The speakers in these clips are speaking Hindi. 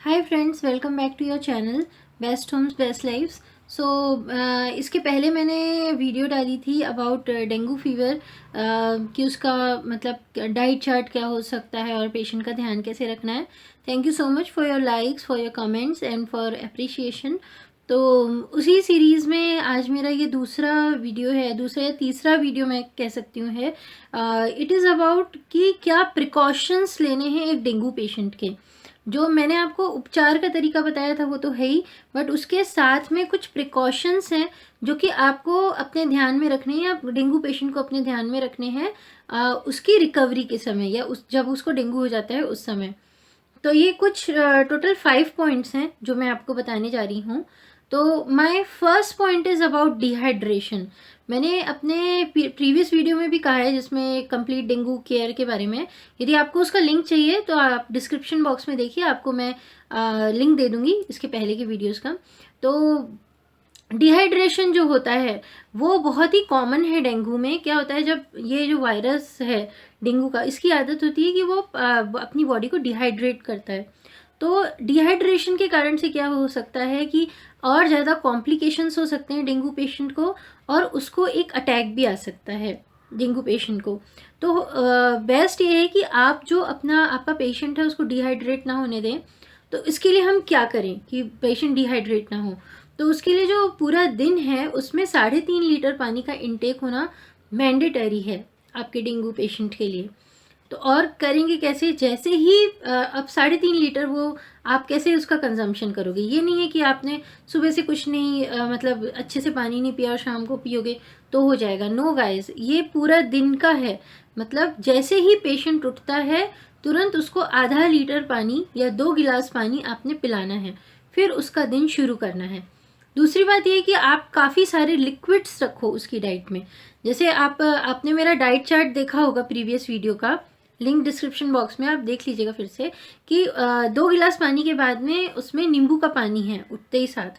Hi friends, welcome back to your channel best homes best lifes. So इसके पहले मैंने वीडियो डाली थी अबाउट डेंगू फीवर कि उसका मतलब डाइट चार्ट क्या हो सकता है और पेशेंट का ध्यान कैसे रखना है। Thank you so much for your likes, for your comments and for appreciation. तो उसी सीरीज़ में आज मेरा ये दूसरा वीडियो है, दूसरा या तीसरा वीडियो मैं कह सकती हूँ है। इट इज़ अबाउट कि क्या प्रिकॉशंस लेने हैं एक डेंगू पेशेंट के। जो मैंने आपको उपचार का तरीका बताया था वो तो है ही, बट उसके साथ में कुछ प्रिकॉशंस हैं जो कि आपको अपने ध्यान में रखने हैं या डेंगू पेशेंट को अपने ध्यान में रखने हैं उसकी रिकवरी के समय या उस जब उसको डेंगू हो जाता है उस समय। तो ये कुछ टोटल 5 पॉइंट्स हैं जो मैं आपको बताने जा रही हूँ। तो my first point is about dehydration. मैंने अपने प्रीवियस वीडियो में भी कहा है जिसमें कंप्लीट डेंगू केयर के बारे में। यदि आपको उसका लिंक चाहिए तो आप डिस्क्रिप्शन बॉक्स में देखिए, आपको मैं लिंक दे दूँगी इसके पहले के वीडियोज़ का। तो डिहाइड्रेशन जो होता है वो बहुत ही कॉमन है डेंगू में। क्या होता है, जब ये जो वायरस है डेंगू का, इसकी आदत होती है कि वो अपनी बॉडी को डिहाइड्रेट करता है। तो डिहाइड्रेशन के कारण से क्या हो सकता है कि और ज़्यादा कॉम्प्लिकेशंस हो सकते हैं डेंगू पेशेंट को, और उसको एक अटैक भी आ सकता है डेंगू पेशेंट को। तो बेस्ट ये है कि आप जो आपका पेशेंट है उसको डिहाइड्रेट ना होने दें। तो इसके लिए हम क्या करें कि पेशेंट डिहाइड्रेट ना हो। तो उसके लिए जो पूरा दिन है उसमें 3.5 लीटर पानी का इंटेक होना मैंडेटरी है आपके डेंगू पेशेंट के लिए। तो और करेंगे कैसे, जैसे ही अब 3.5 लीटर वो आप कैसे उसका कंजम्पशन करोगे। ये नहीं है कि आपने सुबह से कुछ नहीं मतलब अच्छे से पानी नहीं पिया और शाम को पियोगे तो हो जाएगा। नो गाइस, ये पूरा दिन का है। मतलब जैसे ही पेशेंट उठता है तुरंत उसको आधा लीटर पानी या 2 गिलास पानी आपने पिलाना है, फिर उसका दिन शुरू करना है। दूसरी बात ये है कि आप काफ़ी सारे लिक्विड्स रखो उसकी डाइट में। जैसे आपने मेरा डाइट चार्ट देखा होगा प्रीवियस वीडियो का, लिंक डिस्क्रिप्शन बॉक्स में आप देख लीजिएगा फिर से कि 2 गिलास पानी के बाद में उसमें नींबू का पानी है उठते ही साथ।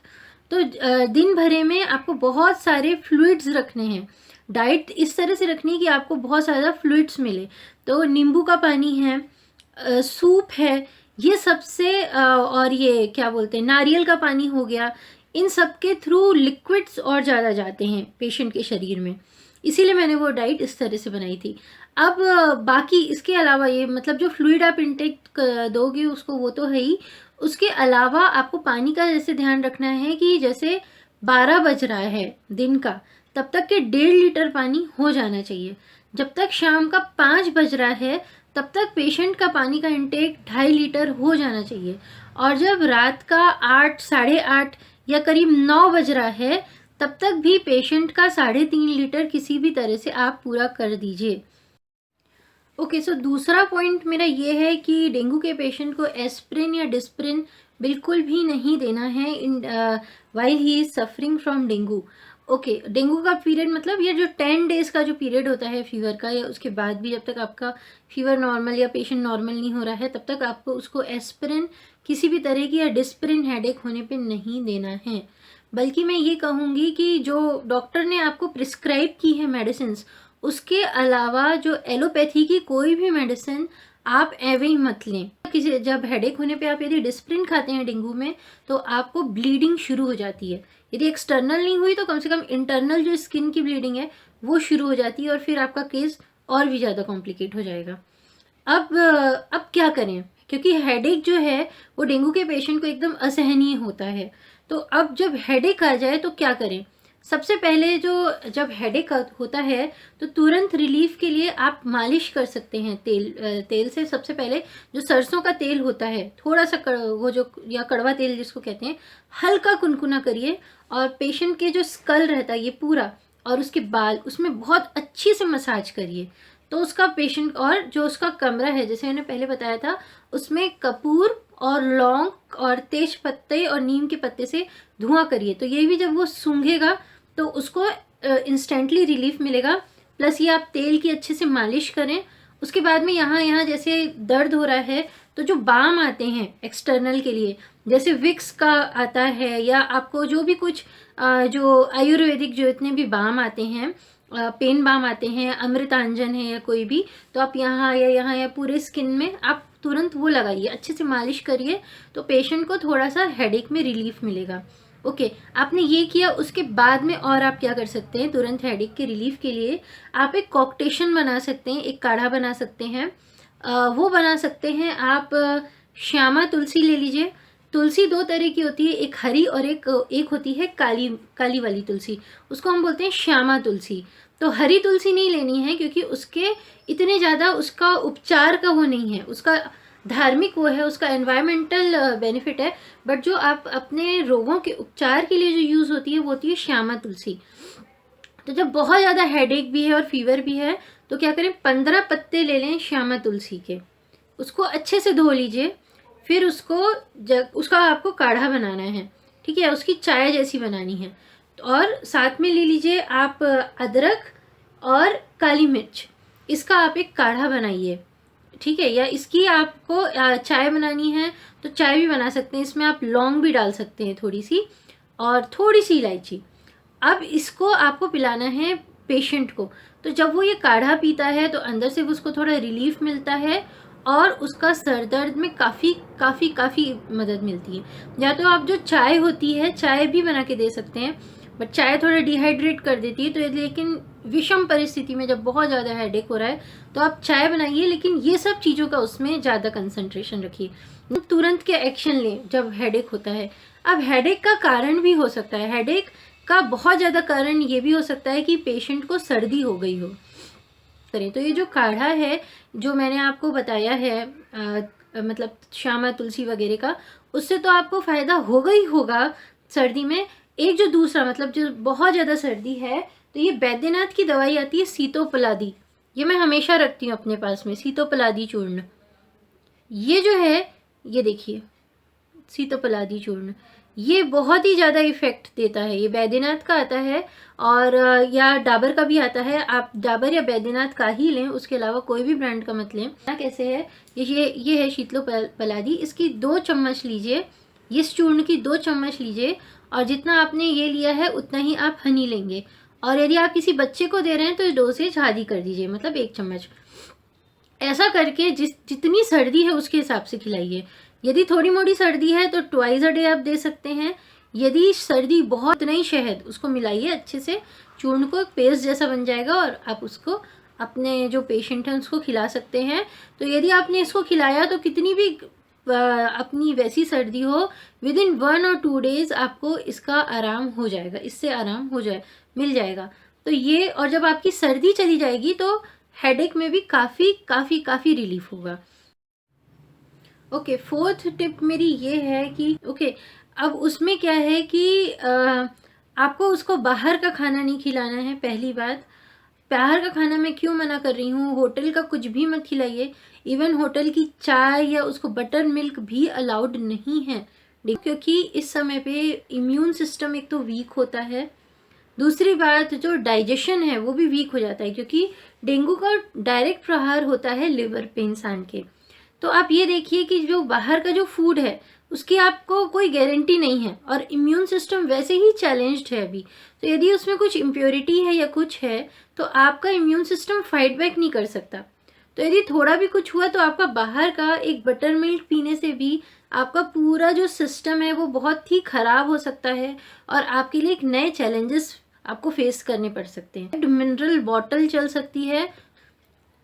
तो दिन भरे में आपको बहुत सारे फ्लूइड्स रखने हैं। डाइट इस तरह से रखनी है कि आपको बहुत ज़्यादा फ्लूइड्स मिले। तो नींबू का पानी है, सूप है, ये सबसे और ये क्या बोलते हैं, नारियल का पानी हो गया। इन सब के थ्रू लिक्विड्स और ज़्यादा जाते हैं पेशेंट के शरीर में, इसीलिए मैंने वो डाइट इस तरह से बनाई थी। अब बाकी इसके अलावा ये मतलब जो फ्लूइड आप इंटेक दोगे उसको वो तो है ही, उसके अलावा आपको पानी का जैसे ध्यान रखना है कि जैसे 12 बज रहा है दिन का तब तक के 1.5 लीटर पानी हो जाना चाहिए। जब तक शाम का 5 बज रहा है तब तक पेशेंट का पानी का इंटेक 2.5 लीटर हो जाना चाहिए। और जब रात का 8, 8:30 या करीब 9 बज रहा है तब तक भी पेशेंट का 3.5 लीटर किसी भी तरह से आप पूरा कर दीजिए। ओके, सो दूसरा पॉइंट मेरा ये है कि डेंगू के पेशेंट को एस्प्रिन या डिस्प्रिन बिल्कुल भी नहीं देना है in while he is suffering from dengue. Okay, dengue का पीरियड मतलब ये जो 10 डेज का जो पीरियड होता है फीवर का, या उसके बाद भी जब तक आपका फीवर नॉर्मल या पेशेंट नॉर्मल नहीं हो रहा है तब तक आपको उसको एस्प्रिन किसी भी तरह की या डिस्प्रिन हेडेक होने पे नहीं देना है। बल्कि मैं ये कहूँगी कि जो डॉक्टर ने आपको प्रिस्क्राइब की है मेडिसिन, उसके अलावा जो एलोपैथी की कोई भी मेडिसिन आप एवे ही मत लें। किसी जब हेडेक होने पे आप यदि डिस्प्रिन खाते हैं डेंगू में तो आपको ब्लीडिंग शुरू हो जाती है। यदि एक्सटर्नल नहीं हुई तो कम से कम इंटरनल जो स्किन की ब्लीडिंग है वो शुरू हो जाती है और फिर आपका केस और भी ज़्यादा कॉम्प्लिकेट हो जाएगा। अब क्या करें, क्योंकि हेडेक जो है वो डेंगू के पेशेंट को एकदम असहनीय होता है। तो अब जब हेडेक आ जाए तो क्या करें। सबसे पहले जब हेडेक होता है तो तुरंत रिलीफ के लिए आप मालिश कर सकते हैं तेल से। सबसे पहले जो सरसों का तेल होता है थोड़ा सा वो जो या कड़वा तेल जिसको कहते हैं, हल्का कुनकुना करिए और पेशेंट के जो स्कल रहता है ये पूरा और उसके बाल उसमें बहुत अच्छी से मसाज करिए। तो उसका पेशेंट और जो उसका कमरा है जैसे मैंने पहले बताया था उसमें कपूर और लौंग और तेज पत्ते और नीम के पत्ते से धुआं करिए। तो ये भी जब वो सूंघेगा तो उसको इंस्टेंटली रिलीफ मिलेगा। प्लस ये आप तेल की अच्छे से मालिश करें। उसके बाद में यहाँ जैसे दर्द हो रहा है तो जो बाम आते हैं एक्सटर्नल के लिए, जैसे विक्स का आता है या आपको जो भी कुछ जो आयुर्वेदिक जो इतने भी बाम आते हैं, पेन बाम आते हैं, अमृतांजन है या कोई भी, तो आप यहाँ या पूरे स्किन में आप तुरंत वो लगाइए, अच्छे से मालिश करिए, तो पेशेंट को थोड़ा सा हेडेक में रिलीफ मिलेगा। ओके, आपने ये किया, उसके बाद में और आप क्या कर सकते हैं, तुरंत हेडेक के रिलीफ के लिए आप एक कॉकटेशन बना सकते हैं, एक काढ़ा बना सकते हैं। वो बना सकते हैं आप, श्यामा तुलसी ले लीजिए। तुलसी दो तरह की होती है, एक हरी और एक होती है काली काली वाली तुलसी, उसको हम बोलते हैं श्यामा तुलसी। तो हरी तुलसी नहीं लेनी है, क्योंकि उसके इतने ज़्यादा उसका उपचार का वो नहीं है, उसका धार्मिक वो है, उसका एनवायरमेंटल बेनिफिट है, बट जो आप अपने रोगों के उपचार के लिए जो यूज़ होती है वो होती है श्यामा तुलसी। तो जब बहुत ज़्यादा हेडेक भी है और फीवर भी है, तो क्या करें, 15 पत्ते ले लें श्यामा तुलसी के, उसको अच्छे से धो लीजिए, फिर उसका आपको काढ़ा बनाना है, ठीक है, उसकी चाय जैसी बनानी है। और साथ में ले लीजिए आप अदरक और काली मिर्च, इसका आप एक काढ़ा बनाइए, ठीक है। या इसकी आपको चाय बनानी है तो चाय भी बना सकते हैं, इसमें आप लौंग भी डाल सकते हैं थोड़ी सी, और थोड़ी सी इलायची। अब इसको आपको पिलाना है पेशेंट को। तो जब वो ये काढ़ा पीता है तो अंदर से उसको थोड़ा रिलीफ मिलता है, और उसका सर दर्द में काफ़ी काफ़ी काफ़ी मदद मिलती है। या तो आप जो चाय होती है, चाय भी बना के दे सकते हैं, बट चाय थोड़ा डिहाइड्रेट कर देती है, तो लेकिन विषम परिस्थिति में जब बहुत ज़्यादा हेडेक हो रहा है तो आप चाय बनाइए, लेकिन ये सब चीज़ों का उसमें ज़्यादा कंसंट्रेशन रखिए। तुरंत के एक्शन लें जब हेडेक होता है। अब हेडेक का कारण भी हो सकता है, हेडेक का बहुत ज़्यादा कारण ये भी हो सकता है कि पेशेंट को सर्दी हो गई हो। करें तो ये जो काढ़ा है जो मैंने आपको बताया है, मतलब श्यामा तुलसी वगैरह का, उससे तो आपको फ़ायदा होगा ही होगा सर्दी में। एक जो दूसरा, मतलब जो बहुत ज़्यादा सर्दी है, तो ये बैद्यनाथ की दवाई आती है सीतोपलादी, ये मैं हमेशा रखती हूँ अपने पास में, सीतोपलादी चूर्ण। ये जो है, ये देखिए सीतोपलादी चूर्ण, ये बहुत ही ज़्यादा इफ़ेक्ट देता है। ये बैद्यनाथ का आता है, और या डाबर का भी आता है, आप डाबर या बैद्यनाथ का ही लें, उसके अलावा कोई भी ब्रांड का मत लें। कैसे है ये है शीतलोपलादी, इसकी 2 चम्मच लीजिए, इस चूर्ण की 2 चम्मच लीजिए, और जितना आपने ये लिया है उतना ही आप हनी लेंगे। और यदि आप किसी बच्चे को दे रहे हैं तो डोसेज आधी कर दीजिए, मतलब 1 चम्मच। ऐसा करके जितनी सर्दी है उसके हिसाब से खिलाइए। यदि थोड़ी मोड़ी सर्दी है तो ट्वाइस अ डे आप दे सकते हैं। यदि सर्दी बहुत नहीं, शहद उसको मिलाइए अच्छे से, चूर्ण को एक पेस्ट जैसा बन जाएगा, और आप उसको अपने जो पेशेंट हैं उसको खिला सकते हैं। तो यदि आपने इसको खिलाया तो कितनी भी अपनी वैसी सर्दी हो, विद इन 1 और 2 डेज आपको इसका आराम हो जाएगा, इससे आराम मिल जाएगा। तो ये, और जब आपकी सर्दी चली जाएगी तो हेडेक में भी काफ़ी काफ़ी काफ़ी रिलीफ होगा। ओके, 4th टिप मेरी ये है कि अब उसमें क्या है कि आपको उसको बाहर का खाना नहीं खिलाना है। पहली बात, बाहर का खाना मैं क्यों मना कर रही हूँ, होटल का कुछ भी मत खिलाइए। इवन होटल की चाय या उसको बटर मिल्क भी अलाउड नहीं है, क्योंकि इस समय पे इम्यून सिस्टम एक तो वीक होता है, दूसरी बात जो डाइजेशन है वो भी वीक हो जाता है, क्योंकि डेंगू का डायरेक्ट प्रहार होता है लिवर पे इंसान के। तो आप ये देखिए कि जो बाहर का जो फूड है उसकी आपको कोई गारंटी नहीं है, और इम्यून सिस्टम वैसे ही चैलेंज्ड है अभी। तो यदि उसमें कुछ इम्प्योरिटी है या कुछ है तो आपका इम्यून सिस्टम फाइट बैक नहीं कर सकता। तो यदि थोड़ा भी कुछ हुआ तो आपका बाहर का एक बटर मिल्क पीने से भी आपका पूरा जो सिस्टम है वो बहुत ही ख़राब हो सकता है, और आपके लिए एक नए चैलेंजेस आपको फेस करने पड़ सकते हैं। मिनरल बॉटल चल सकती है,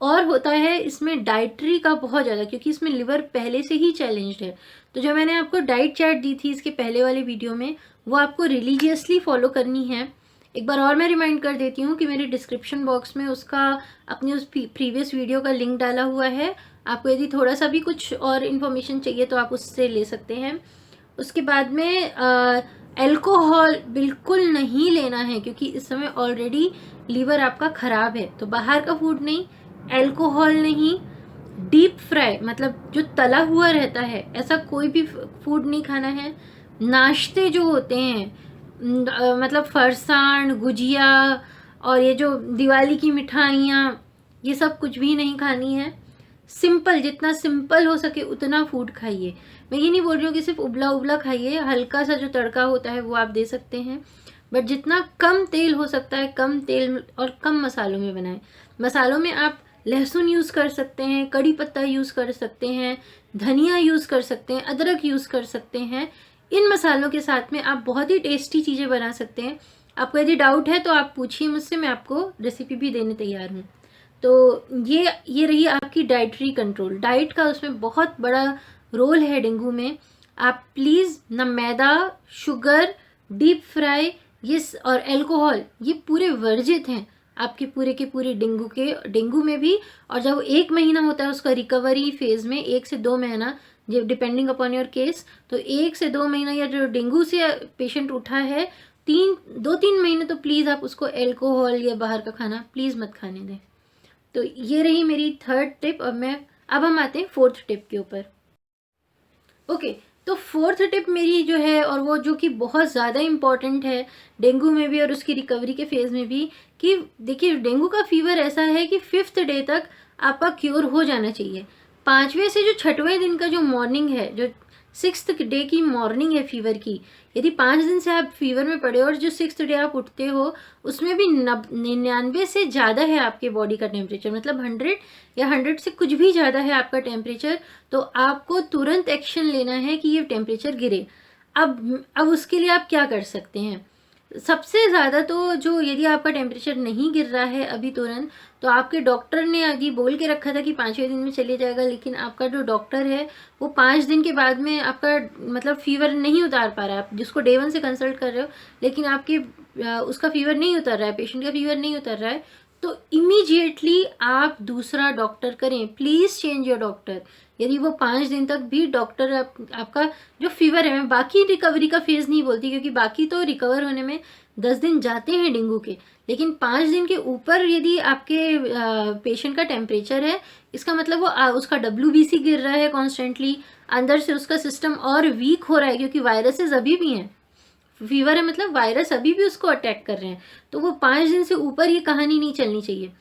और होता है इसमें डाइटरी का बहुत ज़्यादा, क्योंकि इसमें लिवर पहले से ही चैलेंज्ड है। तो जो मैंने आपको डाइट चार्ट दी थी इसके पहले वाले वीडियो में, वो आपको रिलीजियसली फॉलो करनी है। एक बार और मैं रिमाइंड कर देती हूँ कि मेरे डिस्क्रिप्शन बॉक्स में उसका, अपनी उस प्रीवियस वीडियो का लिंक डाला हुआ है। आपको यदि थोड़ा सा भी कुछ और इन्फॉर्मेशन चाहिए तो आप उससे ले सकते हैं। उसके बाद में अल्कोहल बिल्कुल नहीं लेना है, क्योंकि इस समय ऑलरेडी लीवर आपका ख़राब है। तो बाहर का फूड नहीं, अल्कोहल नहीं, डीप फ्राई मतलब जो तला हुआ रहता है ऐसा कोई भी फूड नहीं खाना है। नाश्ते जो होते हैं, मतलब फरसाण, गुजिया और ये जो दिवाली की मिठाइयाँ, ये सब कुछ भी नहीं खानी है। सिंपल, जितना सिंपल हो सके उतना फूड खाइए। मैं ये नहीं बोल रही हूँ कि सिर्फ उबला उबला खाइए, हल्का सा जो तड़का होता है वो आप दे सकते हैं, बट जितना कम तेल हो सकता है कम तेल और कम मसालों में बनाएं। मसालों में आप लहसुन यूज़ कर सकते हैं, कड़ी पत्ता यूज़ कर सकते हैं, धनिया यूज़ कर सकते हैं, अदरक यूज़ कर सकते हैं। इन मसालों के साथ में आप बहुत ही टेस्टी चीज़ें बना सकते हैं। आपको यदि डाउट है तो आप पूछिए मुझसे, मैं आपको रेसिपी भी देने तैयार हूँ। तो ये रही आपकी डाइटरी कंट्रोल। डाइट का उसमें बहुत बड़ा रोल है डेंगू में। आप प्लीज़ ना मैदा, शुगर, डीप फ्राई और अल्कोहल, ये पूरे वर्जित हैं आपके पूरे के पूरे डेंगू में भी। और जब 1 महीना होता है उसका रिकवरी फेज़ में, 1 से 2 महीना, जब डिपेंडिंग अपॉन योर केस, तो 1 से 2 महीना, या जो डेंगू से पेशेंट उठा है 2-3 महीने, तो प्लीज़ आप उसको अल्कोहल या बाहर का खाना प्लीज़ मत खाने दें। तो ये रही मेरी 3rd टिप। अब हम आते हैं 4th टिप के ऊपर। ओके, तो 4th टिप मेरी जो है, और वो जो कि बहुत ज़्यादा इम्पॉर्टेंट है डेंगू में भी और उसकी रिकवरी के फेज़ में भी, कि देखिए डेंगू का फीवर ऐसा है कि 5th डे तक आपका क्योर हो जाना चाहिए। 5वें से जो 6वें दिन का जो मॉर्निंग है, जो 6th डे की मॉर्निंग है फीवर की, यदि 5 दिन से आप फीवर में पड़े और जो 6th डे आप उठते हो, उसमें भी 99 से ज़्यादा है आपके बॉडी का टेम्परेचर, मतलब 100 या 100 से कुछ भी ज़्यादा है आपका टेम्परेचर, तो आपको तुरंत एक्शन लेना है कि ये टेम्परेचर गिरे। अब उसके लिए आप क्या कर सकते हैं? सबसे ज़्यादा तो जो, यदि आपका टेम्परेचर नहीं गिर रहा है अभी तुरंत, तो आपके डॉक्टर ने यदि बोल के रखा था कि 5वें दिन में चले जाएगा, लेकिन आपका जो डॉक्टर है वो 5 दिन के बाद में आपका मतलब फीवर नहीं उतार पा रहा है, आप जिसको डे 1 से कंसल्ट कर रहे हो, लेकिन आपके उसका फीवर नहीं उतर रहा है, पेशेंट का फीवर नहीं उतर रहा है, तो इमीडिएटली आप दूसरा डॉक्टर करें। Please change your doctor. यदि वो 5 दिन तक भी डॉक्टर आपका जो फीवर है, मैं बाकी रिकवरी का फेज़ नहीं बोलती, क्योंकि बाकी तो रिकवर होने में 10 दिन जाते हैं डेंगू के, लेकिन 5 दिन के ऊपर यदि आपके पेशेंट का टेम्परेचर है, इसका मतलब वो उसका WBC गिर रहा है कॉन्स्टेंटली, अंदर से उसका सिस्टम और वीक हो रहा है, क्योंकि वायरसेस अभी भी हैं। फीवर है मतलब वायरस अभी भी उसको अटैक कर रहे हैं, तो वो 5 दिन से ऊपर ये कहानी नहीं चलनी चाहिए।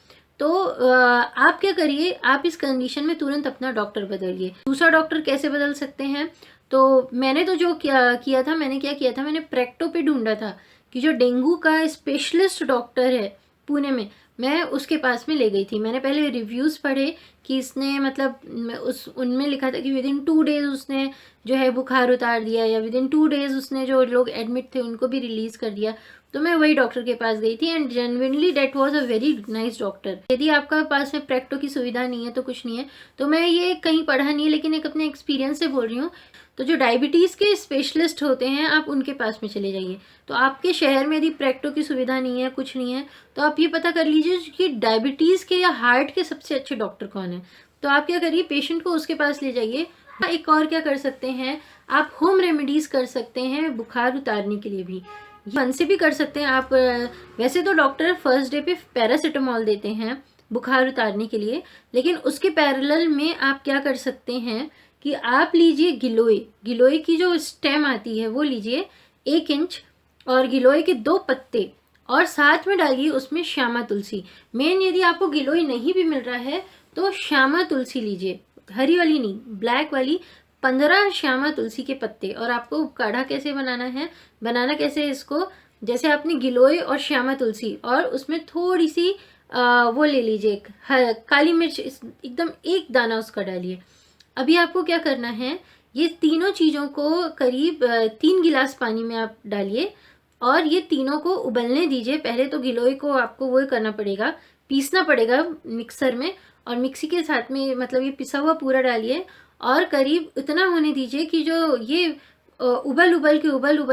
तो आप क्या करिए, आप इस कंडीशन में तुरंत अपना डॉक्टर बदलिए। दूसरा डॉक्टर कैसे बदल सकते हैं? तो मैंने तो जो किया था, मैंने प्रैक्टो पे ढूंढा था कि जो डेंगू का स्पेशलिस्ट डॉक्टर है पुणे में, मैं उसके पास में ले गई थी। मैंने पहले रिव्यूज़ पढ़े कि इसने मतलब उनमें लिखा था कि विदिन 2 डेज़ उसने जो है बुखार उतार दिया, या विदिन 2 डेज़ उसने जो लोग एडमिट थे उनको भी रिलीज़ कर दिया। तो मैं वही डॉक्टर के पास गई थी, and genuinely that was a very nice doctor. यदि आपका पास में प्रैक्टो की सुविधा नहीं है तो कुछ नहीं है, तो मैं ये कहीं पढ़ा नहीं है, लेकिन एक अपने एक्सपीरियंस से बोल रही हूँ। तो जो डायबिटीज़ के स्पेशलिस्ट होते हैं, आप उनके पास में चले जाइए। तो आपके शहर में यदि प्रैक्टो की सुविधा नहीं है, कुछ नहीं है, तो आप ये पता कर लीजिए कि डायबिटीज़ के या हार्ट के सबसे अच्छे डॉक्टर कौन है। तो आप क्या करिए, पेशेंट को उसके पास ले जाइए। एक और क्या कर सकते हैं, आप होम रेमेडीज़ कर सकते हैं बुखार उतारने के लिए भी। मन से भी कर सकते हैं आप। वैसे तो डॉक्टर 1st डे पे पैरासीटामॉल देते हैं बुखार उतारने के लिए, लेकिन उसके पैरेलल में आप क्या कर सकते हैं कि आप लीजिए गिलोय की जो स्टेम आती है वो लीजिए 1 इंच, और गिलोय के 2 पत्ते, और साथ में डालिए उसमें श्यामा तुलसी। मेन यदि आपको गिलोय नहीं भी मिल रहा है तो श्यामा तुलसी लीजिए, हरी वाली नहीं, ब्लैक वाली। 15 श्यामा तुलसी के पत्ते। और आपको काढ़ा कैसे बनाना कैसे है इसको, जैसे आपने गिलोय और श्यामा तुलसी, और उसमें थोड़ी सी वो ले लीजिए काली मिर्च, एकदम 1 दाना उसका डालिए। अभी आपको क्या करना है, ये तीनों चीज़ों को करीब 3 गिलास पानी में आप डालिए, और ये तीनों को उबलने दीजिए। पहले तो गिलोय को आपको वो करना पड़ेगा, पीसना पड़ेगा मिक्सर में, और मिक्सी के साथ में मतलब ये पिसा हुआ पूरा डालिए, और करीब इतना होने दीजिए कि जो ये उबल उबल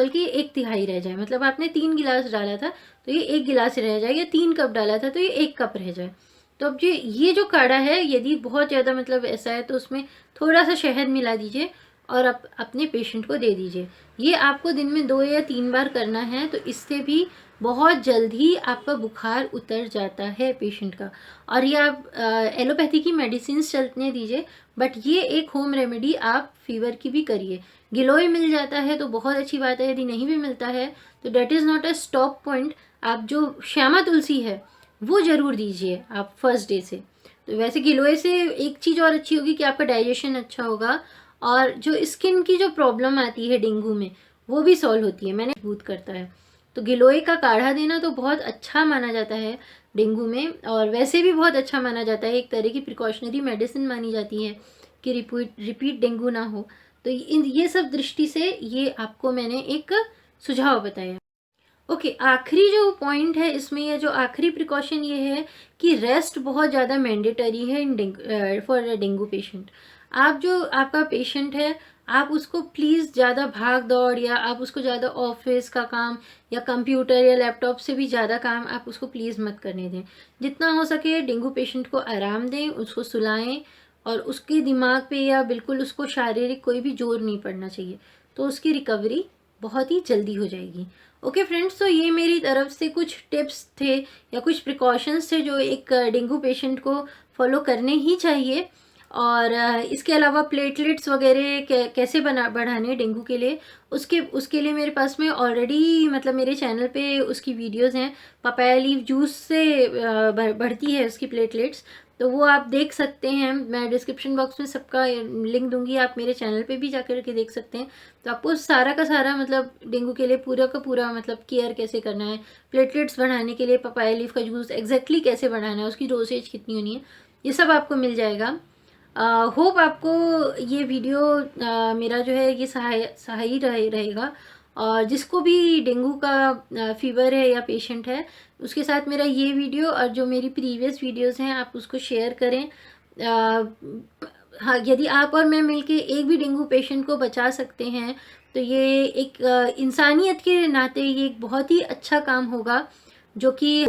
के 1/3 रह जाए। मतलब आपने 3 गिलास डाला था तो ये 1 गिलास रह जाए, या 3 कप डाला था तो ये 1 कप रह जाए। तो अब ये जो काढ़ा है, यदि बहुत ज़्यादा मतलब ऐसा है तो उसमें थोड़ा सा शहद मिला दीजिए और अपने पेशेंट को दे दीजिए। ये आपको दिन में 2 या 3 बार करना है, तो इससे भी बहुत जल्द ही आपका बुखार उतर जाता है पेशेंट का। और ये आप एलोपैथी की मेडिसिन चलने दीजिए, बट ये एक होम रेमेडी आप फीवर की भी करिए। गिलोय मिल जाता है तो बहुत अच्छी बात है, यदि नहीं भी मिलता है तो that is not a stop point. आप जो श्यामा तुलसी है वो ज़रूर दीजिए आप 1st डे से। तो वैसे गिलोय से एक चीज़ और अच्छी होगी कि आपका डाइजेशन अच्छा होगा, और जो स्किन की जो प्रॉब्लम आती है डेंगू में वो भी सॉल्व होती है, मैंने मजबूत करता है। तो गिलोय का काढ़ा देना तो बहुत अच्छा माना जाता है डेंगू में, और वैसे भी बहुत अच्छा माना जाता है, एक तरह की प्रिकॉशनरी मेडिसिन मानी जाती है कि रिपीट डेंगू ना हो। तो ये सब दृष्टि से ये आपको मैंने एक सुझाव बताया। ओके, आखिरी जो पॉइंट है इसमें, या जो आखिरी प्रिकॉशन ये है कि रेस्ट बहुत ज़्यादा मैंडेटरी है इन फॉर डेंगू पेशेंट। आप जो आपका पेशेंट है, आप उसको प्लीज़ ज़्यादा भाग दौड़, या आप उसको ज़्यादा ऑफिस का काम या कंप्यूटर या लैपटॉप से भी ज़्यादा काम आप उसको प्लीज़ मत करने दें। जितना हो सके डेंगू पेशेंट को आराम दें, उसको सुलाएं, और उसके दिमाग पे या बिल्कुल उसको शारीरिक कोई भी जोर नहीं पड़ना चाहिए, तो उसकी रिकवरी बहुत ही जल्दी हो जाएगी। ओके फ्रेंड्स, तो ये मेरी तरफ से कुछ टिप्स थे या कुछ प्रिकॉशंस थे जो एक डेंगू पेशेंट को फॉलो करने ही चाहिए। और इसके अलावा प्लेटलेट्स वगैरह कैसे बढ़ाने डेंगू के लिए, उसके लिए मेरे पास में ऑलरेडी, मतलब मेरे चैनल पे उसकी वीडियोस हैं। पपाया लीफ जूस से बढ़ती है उसकी प्लेटलेट्स, तो वो आप देख सकते हैं। मैं डिस्क्रिप्शन बॉक्स में सबका लिंक दूंगी, आप मेरे चैनल पे भी जाकर के देख सकते हैं। तो आपको सारा का सारा, मतलब डेंगू के लिए पूरा का पूरा, मतलब केयर कैसे करना है, प्लेटलेट्स बढ़ाने के लिए पपाया लीफ का जूस एग्जैक्टली कैसे बढ़ाना है, उसकी डोसेज कितनी होनी है, ये सब आपको मिल जाएगा। होप आपको ये वीडियो मेरा जो है ये सहायी रहेगा। और जिसको भी डेंगू का फीवर है या पेशेंट है, उसके साथ मेरा ये वीडियो और जो मेरी प्रीवियस वीडियोस हैं आप उसको शेयर करें। हाँ, यदि आप और मैं मिलके एक भी डेंगू पेशेंट को बचा सकते हैं, तो ये एक इंसानियत के नाते ये एक बहुत ही अच्छा काम होगा। जो कि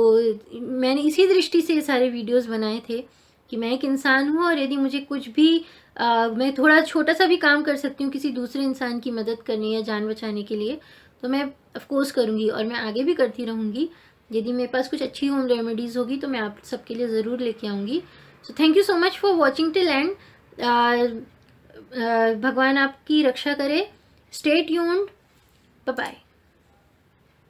मैंने इसी दृष्टि से ये सारे वीडियोस बनाए थे कि मैं एक इंसान हूँ, और यदि मुझे कुछ भी मैं थोड़ा छोटा सा भी काम कर सकती हूँ किसी दूसरे इंसान की मदद करने या जान बचाने के लिए, तो मैं ऑफकोर्स करूँगी, और मैं आगे भी करती रहूँगी। यदि मेरे पास कुछ अच्छी होम रेमेडीज़ होगी तो मैं आप सबके लिए ज़रूर लेके आऊँगी। So thank you so much for watching till end. भगवान आपकी रक्षा करे। Stay tuned, bye bye.